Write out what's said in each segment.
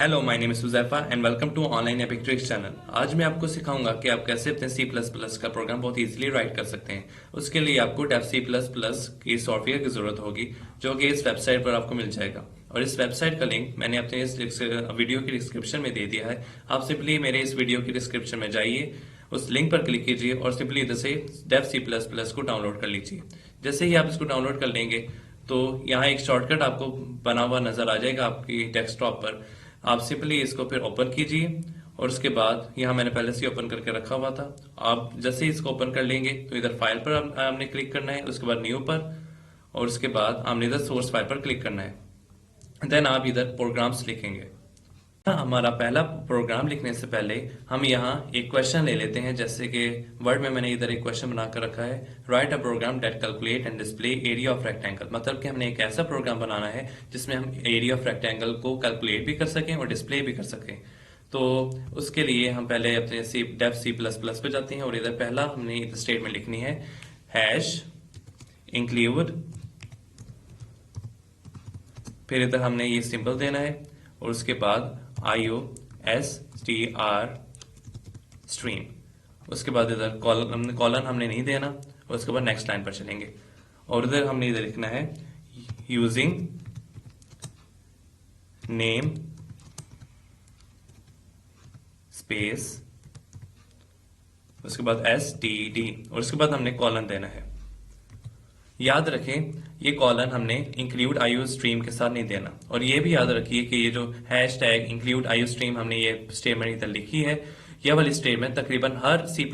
Hello, my name is Huzaifa and welcome to online epic tricks channel. आज मैं आपको सिखाऊंगा कि आप कैसे अपने सी प्लस प्लस का प्रोग्राम बहुत इजीली राइट कर सकते हैं। उसके लिए आपको डेव सी प्लस प्लस की सॉफ्टवेयर की जरूरत होगी, जो कि इस वेबसाइट पर आपको मिल जाएगा। और इस वेबसाइट का लिंक मैंने अपने इस वीडियो की डिस्क्रिप्शन में दे दिया है। आप सिंपली मेरे इस वीडियो की डिस्क्रिप्शन में जाइए, उस लिंक पर क्लिक कीजिए और सिंपली इधर से डेव सी प्लस प्लस को डाउनलोड कर लीजिए। जैसे ही आप इसको डाउनलोड कर लेंगे तो यहाँ एक शॉर्टकट आपको बना हुआ नजर आ जाएगा आपकी डेस्कटॉप पर। आप सिंपली इसको फिर ओपन कीजिए और उसके बाद यहाँ मैंने पहले से ओपन करके रखा हुआ था। आप जैसे ही इसको ओपन कर लेंगे तो इधर फाइल पर हमने क्लिक करना है, उसके बाद न्यू पर, और उसके बाद हमने इधर सोर्स फाइल पर क्लिक करना है। देन आप इधर प्रोग्राम्स लिखेंगे। हमारा पहला प्रोग्राम लिखने से पहले हम यहाँ एक क्वेश्चन ले लेते हैं। जैसे कि वर्ड में मैंने इधर एक क्वेश्चन बनाकर रखा है, write a program that calculate and display area of rectangle. मतलब कि हमने एक ऐसा प्रोग्राम बनाना है जिसमें हम एरिया ऑफ रेक्टेंगल को कैलकुलेट भी कर सकें और डिस्प्ले भी कर सकें। तो उसके लिए हम पहले अपने डेव सी प्लस प्लस पे जाते हैं और इधर पहला हमने स्टेटमेंट लिखनी है, हैश इंक्लूड, फिर इधर हमने ये सिंबल देना है और उसके बाद IOSTR स्ट्रीम। उसके बाद इधर कॉलन हमने नहीं देना और उसके बाद नेक्स्ट लाइन पर चलेंगे और इधर हमने इधर लिखना है यूजिंग नेम स्पेस, उसके बाद STD और उसके बाद हमने कॉलन देना है। याद रखें ये कॉलन हमने इंक्लूड IO स्ट्रीम के साथ नहीं देना। और ये भी याद रखिए कि ये जो hash tag include IO stream हमने ये स्टेटमेंट इधर लिखी है, यह वाली स्टेटमेंट तकरीबन हर C++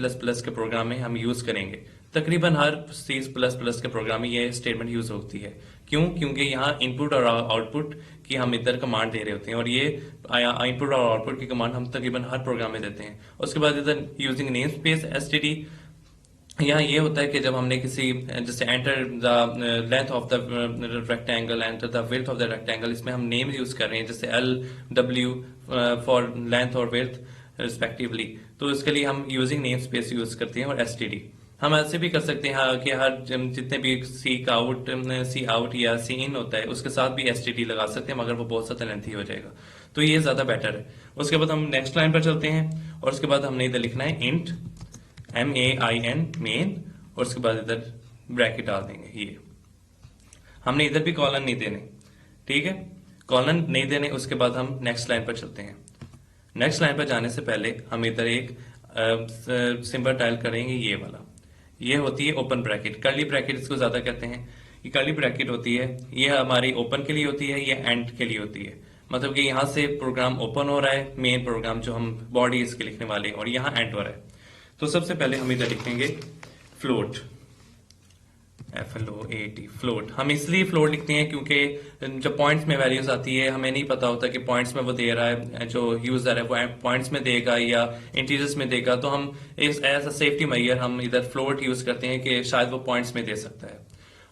के प्रोग्राम में हम यूज करेंगे। तकरीबन हर C++ के प्रोग्राम में ये स्टेटमेंट यूज होती है। क्यों? क्योंकि यहाँ इनपुट और आउटपुट की हम इधर कमांड दे रहे होते हैं और ये इनपुट और आउटपुट की कमांड हम तकरीबन हर प्रोग्राम में देते हैं। उसके बाद इधर यूजिंग नेम स्पेस STD, यहाँ ये होता है कि जब हमने किसी जैसे enter the length of the rectangle, enter the width of the rectangle, इसमें हम नेम यूज कर रहे हैं जैसे LW फॉर लेंथ और विड्थ रिस्पेक्टिवली। तो इसके लिए हम यूजिंग नेम स्पेस यूज करते हैं और STD। हम ऐसे भी कर सकते हैं कि हर जितने भी सी आउट या सी इन होता है उसके साथ भी STD लगा सकते हैं, मगर वो बहुत ज़्यादा लेंथी हो जाएगा, तो ये ज़्यादा बेटर है। उसके बाद हम नेक्स्ट लाइन पर चलते हैं और उसके बाद हमने इधर लिखना है इंट MAIN मेन और उसके बाद इधर ब्रैकेट डाल देंगे। ये हमने इधर भी कॉलन नहीं देने, ठीक है, कॉलन नहीं देने। उसके बाद हम नेक्स्ट लाइन पर चलते हैं। नेक्स्ट लाइन पर जाने से पहले हम इधर एक सिंबल टाइप करेंगे, ये वाला। ये होती है ओपन ब्रैकेट, कर्ली ब्रैकेट इसको ज्यादा कहते हैं। ये कर्ली ब्रैकेट होती है, ये हमारी ओपन के लिए होती है, ये एंड के लिए होती है। मतलब कि यहाँ से प्रोग्राम ओपन हो रहा है, मेन प्रोग्राम जो हम बॉडी इसके लिखने वाले हैं, और यहाँ एंड हो रहा है। तो सबसे पहले हम इधर लिखेंगे फ्लोट, FLOAT, फ्लोट। हम इसलिए फ्लोट लिखते हैं क्योंकि जब पॉइंट्स में वैल्यूज आती है हमें नहीं पता होता कि पॉइंट्स में वो दे रहा है, जो यूजर है वो पॉइंट्स में देगा या इंटीजर्स में देगा। तो हम एज अ सेफ्टी मेजर हम इधर फ्लोट यूज करते हैं कि शायद वो पॉइंट्स में दे सकता है।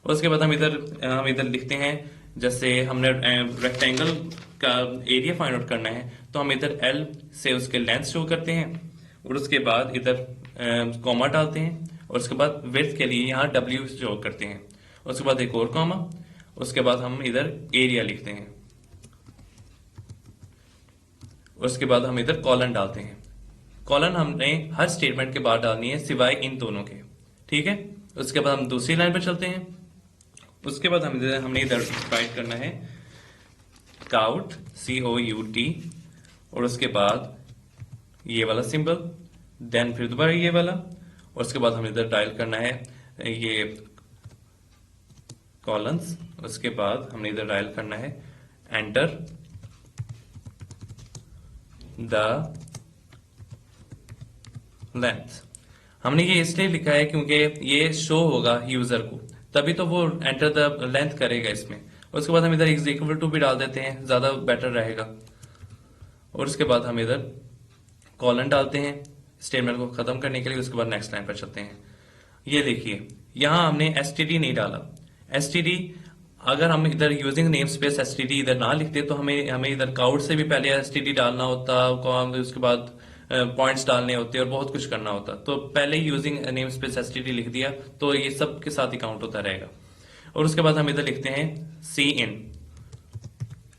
उसके बाद हम इधर लिखते हैं, जैसे हमने रेक्टेंगल का एरिया फाइंड आउट करना है तो हम इधर L से उसके लेंथ शो करते हैं और उसके बाद इधर कॉमा डालते हैं और उसके बाद विड्थ के लिए यहाँ W शो करते हैं। उसके बाद एक और कॉमा, उसके बाद हम इधर एरिया लिखते हैं। उसके बाद हम इधर कॉलन डालते हैं। कॉलन हमने हर स्टेटमेंट के बाद डालनी है सिवाय इन दोनों के, ठीक है। उसके बाद हम दूसरी लाइन पर चलते हैं। उसके बाद हमने इधर राइट करना है काउट, COUT, और उसके बाद ये वाला सिंबल, देन फिर दोबारा ये वाला, और उसके बाद हमें इधर डायल करना है ये कॉलन्स। उसके बाद हमने इधर डायल करना है एंटर द लेंथ। हमने ये इसलिए लिखा है क्योंकि ये शो होगा यूजर को, तभी तो वो एंटर द लेंथ करेगा इसमें। उसके बाद हम इधर इज इक्वल टू भी डाल देते हैं, ज्यादा बेटर रहेगा। और उसके बाद हम इधर कॉलन डालते हैं स्टेटमेंट को खत्म करने के लिए। उसके बाद नेक्स्ट लाइन पर चलते हैं। ये देखिए यहाँ हमने STD नहीं डाला। STD अगर हम इधर यूजिंग नेम स्पेस STD इधर ना लिखते तो हमें इधर काउट से भी पहले STD डालना होता, उसके बाद पॉइंट्स डालने होते और बहुत कुछ करना होता। तो पहले ही यूजिंग नेम स्पेस STD लिख दिया तो ये सब के साथ ही काउंट होता रहेगा। और उसके बाद हम इधर लिखते हैं C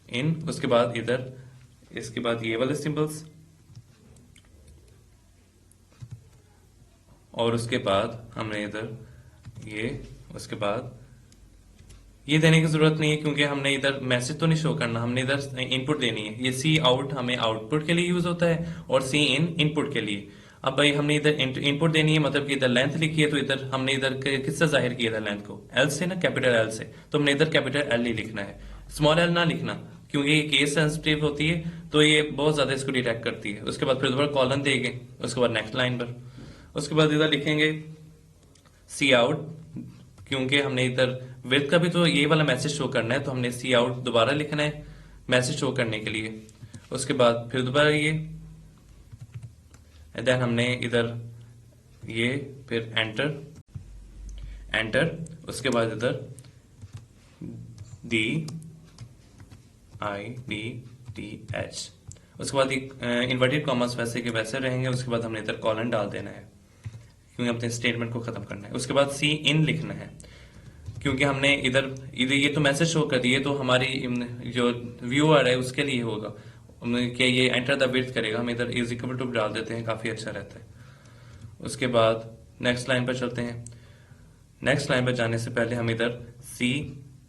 इन, उसके बाद इधर इसके बाद ये वाले सिंबल्स, और उसके बाद हमने इधर ये, उसके बाद ये देने की जरूरत नहीं है क्योंकि हमने इधर मैसेज तो नहीं शो करना, हमने इधर इनपुट देनी है। ये सी आउट हमें आउटपुट के लिए यूज होता है और सी इन इनपुट के लिए। अब भाई हमने इधर इनपुट देनी है, मतलब कि इधर लेंथ लिखी है, तो इधर हमने इधर किससे जाहिर किया था लेंथ को, एल से ना, कैपिटल एल से। तो हमने इधर कैपिटल एल ही लिखना है, स्मॉल एल ना लिखना, क्योंकि ये केस सेंसिटिव होती है तो ये बहुत ज्यादा इसको डिटेक्ट करती है। उसके बाद फिर दोबारा कॉलन देंगे, उसके बाद नेक्स्ट लाइन पर, उसके बाद इधर लिखेंगे सी आउट, क्योंकि हमने इधर विथ का भी तो ये वाला मैसेज शो करना है, तो हमने सी आउट दोबारा लिखना है मैसेज शो करने के लिए। उसके बाद फिर दोबारा ये, देन हमने इधर ये, फिर एंटर एंटर, उसके बाद इधर D I D T H, उसके बाद इन्वर्टेड कॉमर्स वैसे के वैसे रहेंगे। उसके बाद हमने इधर कॉलन डाल देना है क्योंकि अपने स्टेटमेंट को खत्म करना है। उसके बाद सी इन लिखना है क्योंकि हमने इधर ये तो मैसेज शो कर दिए, तो हमारी जो व्यूअर है उसके लिए होगा कि ये एंटर द विड्थ करेगा। हम इधर इज इक्वल टू डाल देते हैं, काफी अच्छा रहता है। उसके बाद नेक्स्ट लाइन पर चलते हैं। नेक्स्ट लाइन पर जाने से पहले हम इधर सी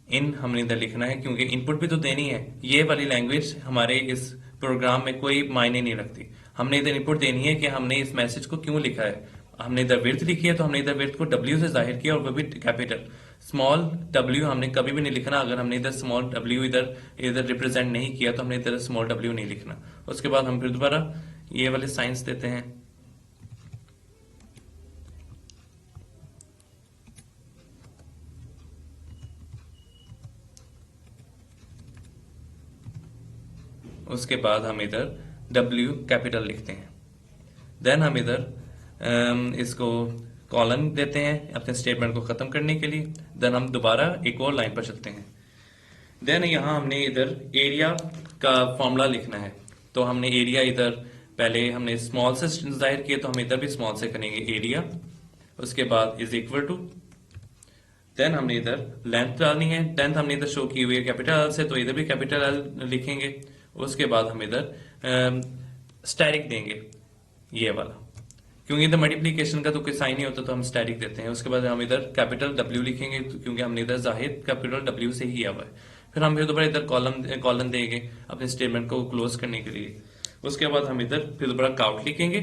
इन हमने इधर लिखना है क्योंकि इनपुट भी तो देनी है। ये वाली लैंग्वेज हमारे इस प्रोग्राम में कोई मायने नहीं रखती, हमने इधर इनपुट देनी है कि हमने इस मैसेज को क्यों लिखा है। हमने इधर विड्थ लिखी है तो हमने इधर विड्थ को W से जाहिर किया, और वो भी कैपिटल। स्मॉल W हमने कभी भी नहीं लिखना, अगर हमने इधर स्मॉल W इधर इधर रिप्रेजेंट नहीं किया तो हमने इधर स्मॉल W नहीं लिखना। उसके बाद हम फिर दोबारा ये वाले साइंस देते हैं, उसके बाद हम इधर W कैपिटल लिखते हैं। देन हम इधर इसको कॉलन देते हैं अपने स्टेटमेंट को खत्म करने के लिए। देन हम दोबारा एक और लाइन पर चलते हैं। देन यहाँ हमने इधर एरिया का फॉर्मूला लिखना है, तो हमने एरिया इधर पहले हमने स्मॉल से जाहिर किया, तो हम इधर भी स्मॉल से करेंगे एरिया। उसके बाद इज इक्वल टू, देन हमने इधर लेंथ डालनी है। लेंथ हमने इधर शो की हुई है कैपिटल एल से, तो इधर भी कैपिटल एल लिखेंगे। उसके बाद हम इधर स्टैटिक देंगे ये वाला, क्योंकि इधर मल्टीप्लीकेशन का तो कोई साइन नहीं होता तो हम स्टैटिक देते हैं। उसके बाद हम इधर कैपिटल W लिखेंगे क्योंकि हमने इधर जाहिर कैपिटल W से ही किया हुआ है। फिर हम फिर दोबारा इधर कॉलम देंगे अपने स्टेटमेंट को क्लोज करने के लिए। उसके बाद हम इधर फिर दोबारा काउट लिखेंगे,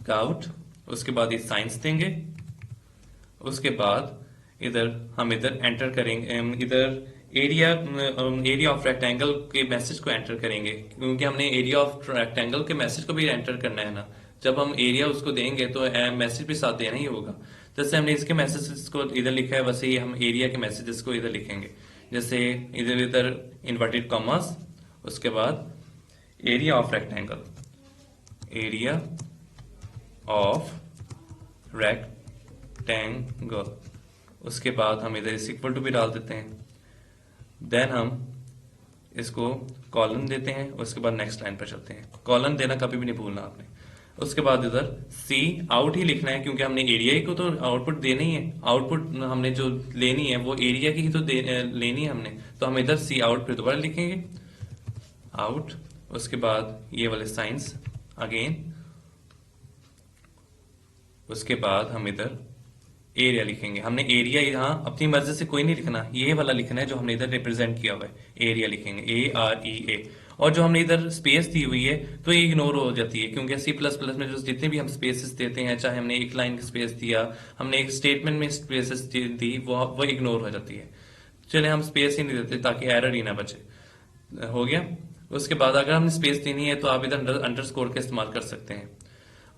काउट। उसके बाद ये साइंस देंगे। उसके बाद इधर हम इधर एंटर करेंगे, इधर एरिया ऑफ रेक्टेंगल के मैसेज को एंटर करेंगे क्योंकि हमने एरिया ऑफ रेक्टेंगल के मैसेज को भी एंटर करना है ना। जब हम एरिया उसको देंगे तो मैसेज भी साथ देना ही होगा। जैसे हमने इसके मैसेजेस को इधर लिखा है, वैसे ही हम एरिया के मैसेजेस को इधर लिखेंगे। जैसे इधर इधर इन्वर्टेड कॉमर्स, उसके बाद area of rectangle, area of rectangle. उसके बाद हम इधर इस इक्वल टू भी डाल देते हैं। देन हम इसको कॉलन देते हैं। उसके बाद नेक्स्ट लाइन पर चलते हैं। कॉलन देना कभी भी नहीं भूलना आपने। उसके बाद इधर सी आउट ही लिखना है क्योंकि हमने एरिया को तो आउटपुट देना ही है। आउटपुट हमने जो लेनी है वो एरिया की ही तो लेनी है हमने, तो हम इधर सी आउट फिर दोबारा लिखेंगे, आउट। उसके बाद ये वाले साइंस अगेन। उसके बाद हम इधर एरिया लिखेंगे। हमने एरिया यहाँ अपनी मर्जी से कोई नहीं लिखना, ये वाला लिखना है जो हमने इधर रिप्रेजेंट किया हुआ है। एरिया लिखेंगे, AREA। और जो हमने इधर स्पेस दी हुई है तो ये इग्नोर हो जाती है क्योंकि C++ में जो जितने भी हम स्पेसेस देते हैं, चाहे हमने एक लाइन की स्पेस दिया, हमने एक स्टेटमेंट में स्पेसेस दी, वो इग्नोर हो जाती है। चले हम स्पेस ही नहीं देते ताकि एरर ही ना बचे। हो गया। उसके बाद अगर हमने स्पेस देनी है तो आप इधर अंडरस्कोर का इस्तेमाल कर सकते हैं।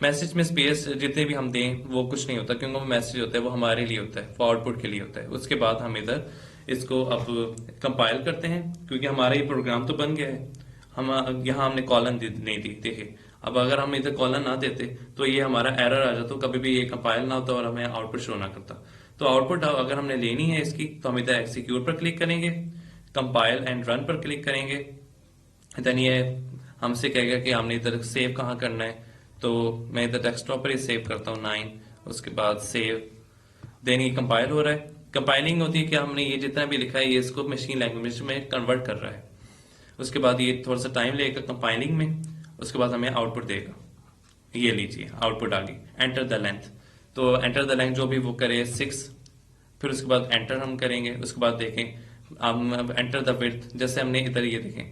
मैसेज में स्पेस जितने भी हम दें वो कुछ नहीं होता क्योंकि वो मैसेज होता है वो हमारे लिए होता है, फॉर आउटपुट के लिए होता है। उसके बाद हम इधर इसको अब कंपाइल करते हैं क्योंकि हमारा ये प्रोग्राम तो बन गया है। हम यहाँ हमने कॉलन नहीं दी, देखिए अब अगर हम इधर कॉलन ना देते तो ये हमारा एरर आ जाता, तो कभी भी ये कंपाइल ना होता और हमें आउटपुट शो ना करता। तो आउटपुट अगर हमने लेनी है इसकी तो हम इधर एक्सिक्यूट पर क्लिक करेंगे, कंपाइल एंड रन पर क्लिक करेंगे। देन ये हमसे कहेगा कि हमने इधर सेव कहाँ करना है, तो मैं इधर डेस्कटॉप पर ही सेव करता हूँ 9। उसके बाद सेव। देन ये कंपाइल हो रहा है। कंपाइलिंग होती है कि हमने ये जितना भी लिखा है ये इसको मशीन लैंग्वेज में कन्वर्ट कर रहा है। उसके बाद ये थोड़ा सा टाइम लेगा कंपाइलिंग में, उसके बाद हमें आउटपुट देगा। ये लीजिए आउटपुट आ गई, एंटर द लेंथ। तो एंटर द लेंथ जो भी वो करे 6, फिर उसके बाद एंटर हम करेंगे। उसके बाद देखें अब एंटर द विड्थ, जैसे हमने इधर ये देखें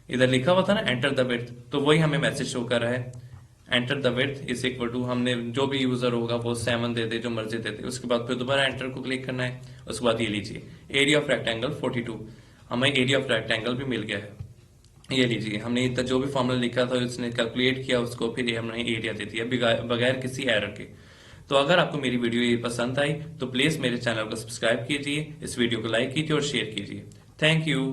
इधर लिखा हुआ था ना एंटर द विड्थ, तो वही हमें मैसेज शो कर रहा है enter the width is equal to, हमने जो भी यूजर होगा वो 7 दे दे, जो मर्जी दे दे। उसके बाद फिर दोबारा एंटर को क्लिक करना है। उसके बाद ये लीजिए एरिया ऑफ रेक्टेंगल 42, हमें एरिया ऑफ रेक्टेंगल भी मिल गया है। ये लीजिए हमने इतना जो भी फॉर्मूला लिखा था उसने कैलकुलेट किया उसको, फिर हमने एरिया दे दिया बगैर किसी एरर के। तो अगर आपको मेरी वीडियो ये पसंद आई तो प्लीज मेरे चैनल को सब्सक्राइब कीजिए, इस वीडियो को लाइक कीजिए और शेयर कीजिए। Thank you.